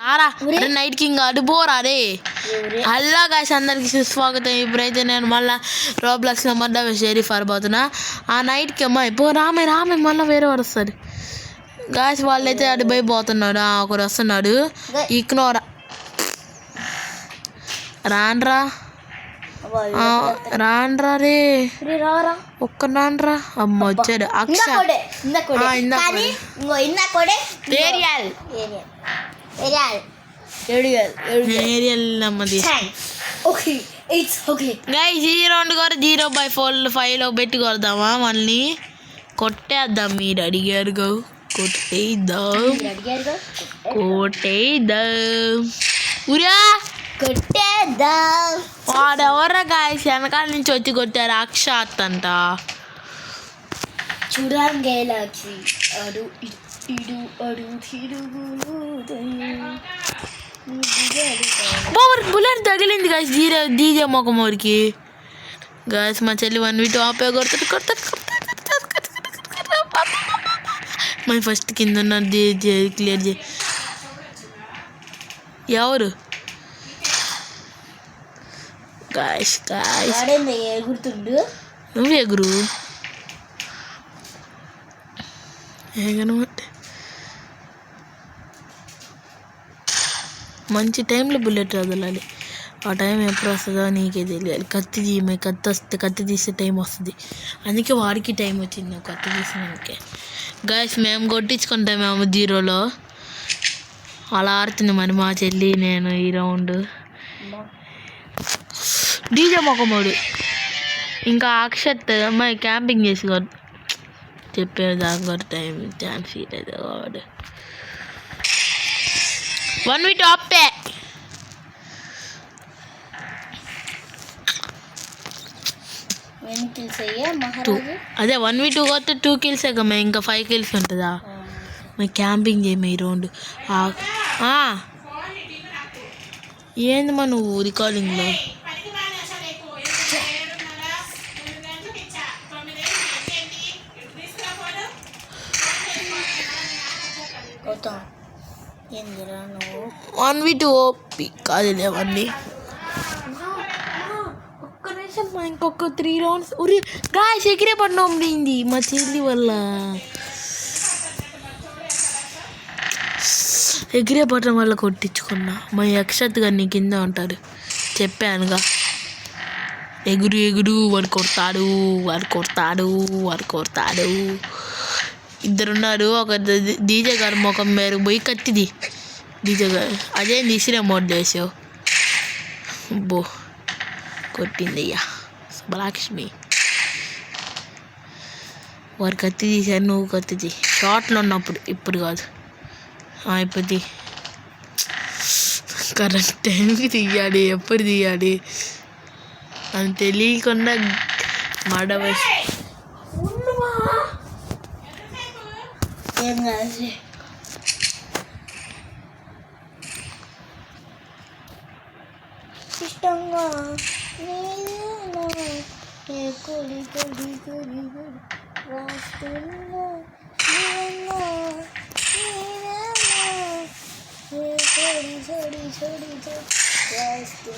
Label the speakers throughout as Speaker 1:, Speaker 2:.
Speaker 1: రారా night king అడిపోరా రే. Hello guys, అందరికి సుస్వాగతం. ఇప్పుడైతే నేను మళ్ళీ రోబ్లాక్స్లో మళ్ళీ షెరీఫ్ ఆడబోతున్నా. ఆ నైట్కి అమ్మాయి రామే మళ్ళీ వేరే వాడు వస్తాడు గాయ్స్. వాళ్ళైతే అడిపోయి పోతున్నాడు. ఒకరు వస్తున్నాడు. ఇక్నోరా రాన్రా రే ఒక్క రాన్రా. అమ్మ వచ్చాడు అక్షర్. గైస్ ఈ రౌండ్ కూడా 0/5లో పెట్టి కొడదామా? మళ్ళీ కొట్టేద్దాం. మీరు అడిగారు కొట్టేద్దాం ఉరియా వాడెవర్రా గాయస్ వెనకాల నుంచి వచ్చి కొట్టారు. అక్షాత్ అంట
Speaker 2: చూడండి.
Speaker 1: బుల్లెట్ తగిలింది గాయస్ డీజే మొక్కమోరికి. గాయస్ మా చెల్లి 1v2 ఆపే కొడతాడు. మన ఫస్ట్ కింద ఉన్న క్లియర్ చేయి. ఎవరు గాయస్
Speaker 2: ఎగురుతుండు.
Speaker 1: నువ్వు ఎగురు ఎగనమాట. మంచి టైంలో బుల్లెట్ వదలాలి. ఆ టైం ఎప్పుడు వస్తుందో నీకే తెలియాలి. కత్తి వస్తే కత్తి తీసే టైం వస్తుంది. అందుకే వాడికి టైం వచ్చింది కత్తి తీసినందుకే. గాయస్ మేము కొట్టించుకుంటామేమో 0లో అలా ఆడుతుంది మరి మా చెల్లి నేను ఈ రౌండ్. డీజే మొక్కమోడు ఇంకా అక్షత్ అమ్మాయి క్యాంపింగ్ చేసి చెప్పేది దాని కూడా టైం ఛాన్స్ ఫీట్ అయితే వాడు 1v2 ఆపే. అదే 1v2 కొత్త 2 kills కమ్మా. ఇంకా 5 kills ఉంటుందా? మరి క్యాంపింగ్ చేయము ఈ రౌండ్. ఏంది మా నువ్వు రికార్డింగ్లో
Speaker 2: నువ్వు
Speaker 1: 1v2 ఓపి కాదులే అవన్నీ. ఒక్క నిమిషం ఇంకొక 3 rounds. ఉరి గాయస్ ఎగిరే పడినాం పోయింది మా చెల్లి వల్ల. ఎగిరే పడడం వల్ల కొట్టించుకున్నా. మా అక్షత్ గారిని కింద ఉంటాడు చెప్పానుగా. ఎగురు వాడు కొడతాడు. ఇద్దరున్నారు. ఒక డీజే గారు ముఖం మేరు పోయి కత్తిది. డీజే గారు అదే తీసిరే మోడ్ చేసావు. బో కొట్టింది అయ్యా సుబ్బలక్ష్మి. వారు కత్తి తీశారు, నువ్వు కత్తిది షార్ట్లో ఉన్నప్పుడు. ఇప్పుడు కాదు ఇప్పుడు కరెక్ట్ టైంకి తీయాలి. ఎప్పుడు తీయాలి అని తెలియకుండా మడవేసి
Speaker 2: ఇష్టంగా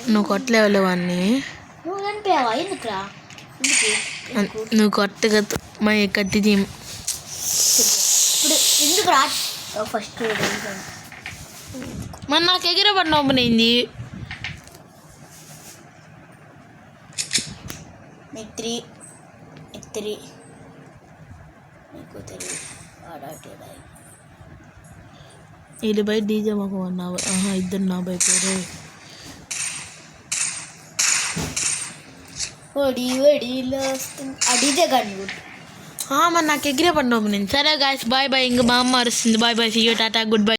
Speaker 1: నువ్వు కొట్టలేవు అన్నీ.
Speaker 2: నువ్వు చనిపోయావా? ఎందుకురా?
Speaker 1: నువ్వు కొట్టగా మా కత్తి తీ.
Speaker 2: ఇప్పుడు ఎందుకు రా? ఫస్ట్
Speaker 1: మరి నాకు ఎగిరే పడిన ఓపెన్ అయింది. ఇది బయట డీజే మాకు అన్నావు. ఇద్దరు నా బయట
Speaker 2: డీజే కానీ
Speaker 1: మరి నాకు ఎగిరే పడిన ఓపెన్ అయింది. సరే గాయస్ బాయ్. ఇంకా మా అమ్మ అరుస్తుంది. Bye see you tata good by.